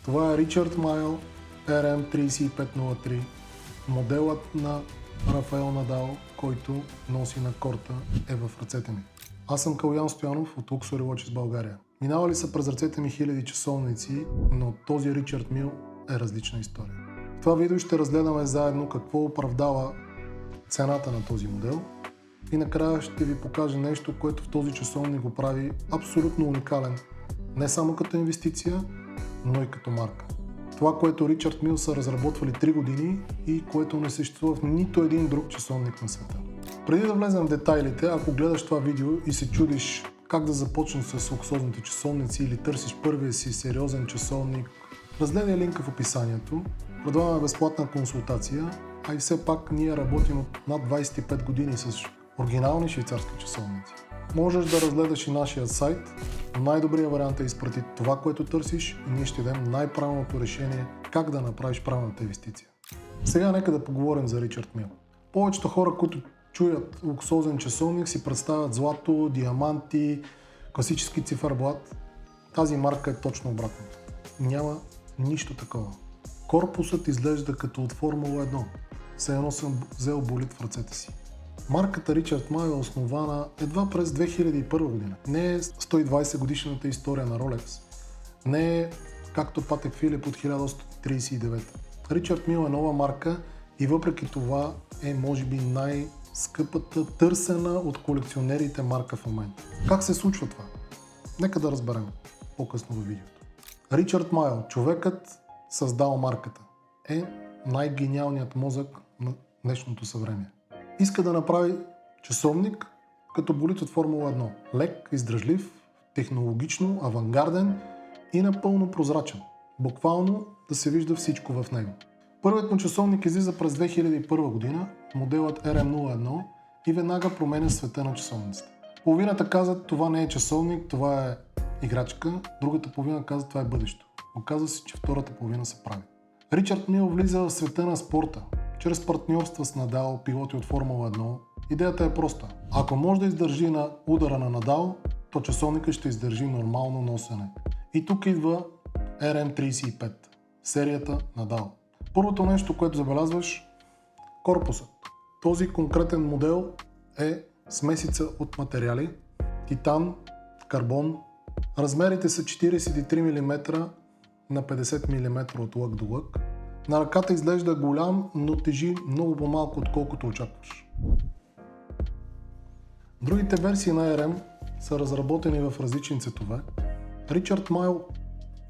Това е Ричард Майл RM3503, моделът на Рафаел Надал, който носи на корта, е в ръцете ми. Аз съм Калоян Стоянов от Luxury Watches България. Минавали са през ръцете ми хиляди часовници, но този Ричард Мил е различна история. В това видео ще разгледаме заедно какво оправдава цената на този модел и накрая ще ви покажа нещо, което в този часовник го прави абсолютно уникален, не само като инвестиция, но и като марка. Това, което Ричард Мил са разработвали 3 години и което не съществува в нито един друг часовник на света. Преди да влезем в детайлите, ако гледаш това видео и се чудиш как да започнеш с луксозните часовници или търсиш първия си сериозен часовник, разгледай линка в описанието. Предлагаме безплатна консултация, а и все пак ние работим от над 25 години с оригинални швейцарски часовници. Можеш да разгледаш и нашия сайт, но най-добрият вариант е изпрати това, което търсиш и ние ще дадем най-правилното решение как да направиш правилната инвестиция. Сега нека да поговорим за Ричард Мил. Повечето хора, които чуят луксозен часовник, си представят злато, диаманти, класически циферблат. Тази марка е точно обратното. Няма нищо такова. Корпусът изглежда като от Формула 1. Все едно съм взел болид в ръцете си. Марката Ричард Майл е основана едва през 2001 година. Не е 120 годишната история на Rolex. Не е както Патек Филип от 1839. Ричард Мил е нова марка и въпреки това е може би най-скъпата, търсена от колекционерите марка в момента. Как се случва това? Нека да разберем по-късно във видеото. Ричард Майл, човекът създал марката, е най-гениалният мозък на днешното съвремие. Иска да направи часовник като болид от Формула 1. Лек, издръжлив, технологично, авангарден и напълно прозрачен. Буквално да се вижда всичко в него. Първият му часовник излиза през 2001 година, моделът RM01 и веднага променя света на часовниците. Половината казват, това не е часовник, това е играчка, другата половина казват, това е бъдещето. Оказва се, че втората половина се прави. Ричард Мил влиза в света на спорта, чрез партньорства с Надал, пилоти от Формула 1. Идеята е проста. Ако може да издържи на удара на Надал, то часовника ще издържи нормално носене. И тук идва RM35, серията Надал. Първото нещо, което забелязваш, корпусът. Този конкретен модел е смесица от материали, титан, карбон. Размерите са 43 мм на 50 мм от лък до лък. На ръката изглежда голям, но тежи много по-малко, отколкото очакваш. Другите версии на RM са разработени в различни цветове. Ричард Майл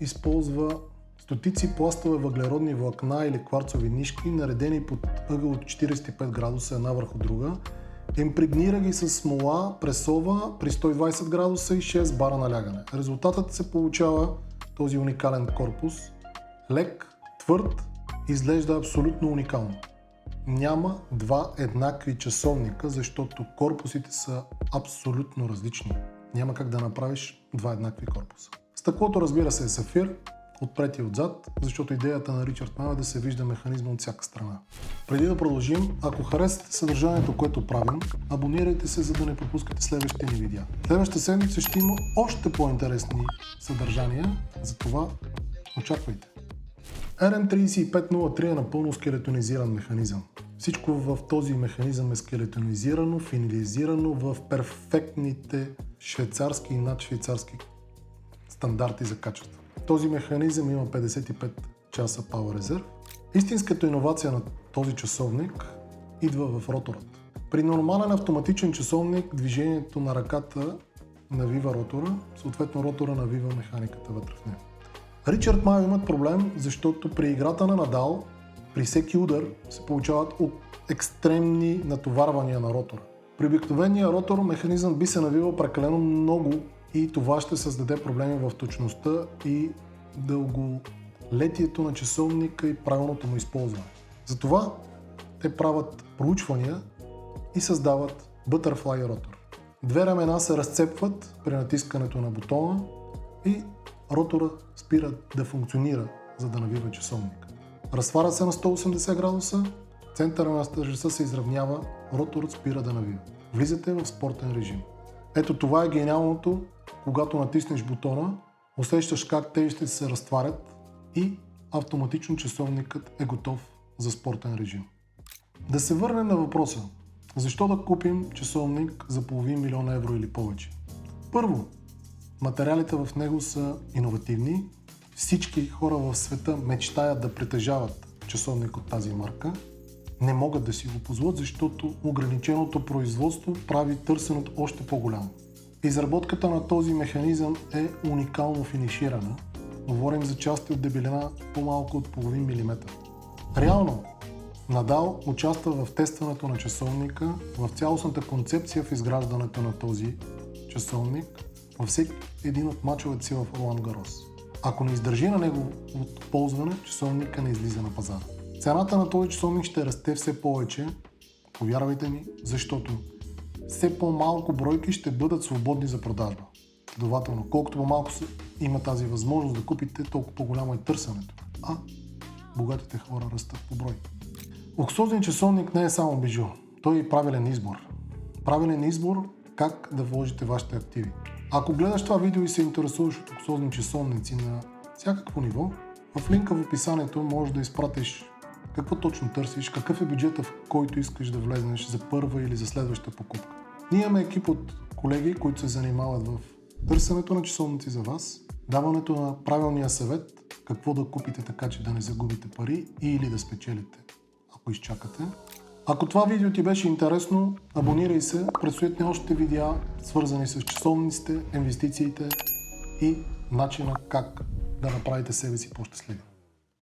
използва стотици пластове въглеродни влакна или кварцови нишки, наредени под ъгъл от 45 градуса една върху друга. Импрегнира ги с смола, пресова при 120 градуса и 6 бара налягане. Резултатът се получава този уникален корпус. Лек, твърд, изглежда абсолютно уникално. Няма два еднакви часовника, защото корпусите са абсолютно различни. Няма как да направиш два еднакви корпуса. Стъклото, разбира се, е сафир, отпред и отзад, защото идеята на Ричард Майл е да се вижда механизма от всяка страна. Преди да продължим, ако харесате съдържанието, което правим, абонирайте се, за да не пропускате следващите ни видеа. Следващата седмица ще има още по-интересни съдържания, затова очаквайте. RM3503 е напълно скелетонизиран механизъм. Всичко в този механизъм е скелетонизирано, финализирано в перфектните швейцарски и надшвейцарски стандарти за качество. Този механизъм има 55 часа Power Reserve. Истинската иновация на този часовник идва в роторът. При нормален автоматичен часовник движението на ръката навива ротора, съответно ротора навива механиката вътре в него. Ричард Майл имат проблем, защото при играта на Надал, при всеки удар се получават екстремни натоварвания на ротора. При обикновения ротор механизъм би се навивал прекалено много и това ще създаде проблеми в точността и дълголетието на часовника и правилното му използване. Затова те правят проучвания и създават Butterfly ротор. Две рамена се разцепват при натискането на бутона и ротора спира да функционира, за да навива часовника. Разтваря се на 180 градуса, центъра на тежестта се изравнява, роторът спира да навива. Влизате в спортен режим. Ето това е гениалното, когато натиснеш бутона, усещаш как тежестите се разтварят и автоматично часовникът е готов за спортен режим. Да се върнем на въпроса. Защо да купим часовник за половин милион евро или повече? Първо, материалите в него са иновативни. Всички хора в света мечтаят да притежават часовник от тази марка. Не могат да си го позволят, защото ограниченото производство прави търсенето още по-голямо. Изработката на този механизъм е уникално финиширана. Говорим за части от дебелина по-малко от половин милиметър. Реално, Надал участва в тестването на часовника, в цялостната концепция в изграждането на този часовник, във всеки един от мачовете си в Ролан Гарос. Ако не издържи на неговото ползване, часовника не излиза на пазара. Цената на този часовник ще расте все повече, повярвайте ми, защото все по-малко бройки ще бъдат свободни за продажба. Следователно, колкото по-малко има тази възможност да купите, толкова по-голямо е търсенето. А богатите хора растат по брой. Луксозният часовник не е само бижу, той е правилен избор. Правилен избор как да вложите вашите активи. Ако гледаш това видео и се интересуваш от луксозни часовници на всякакво ниво, в линка в описанието можеш да изпратиш какво точно търсиш, какъв е бюджета, в който искаш да влезнеш за първа или за следваща покупка. Ние имаме екип от колеги, които се занимават в търсенето на часовници за вас, даването на правилния съвет, какво да купите така, че да не загубите пари или да спечелите, ако изчакате. Ако това видео ти беше интересно, абонирай се, предстоят ни още видеа, свързани с часовниците, инвестициите и начина как да направите себе си по-щастливи.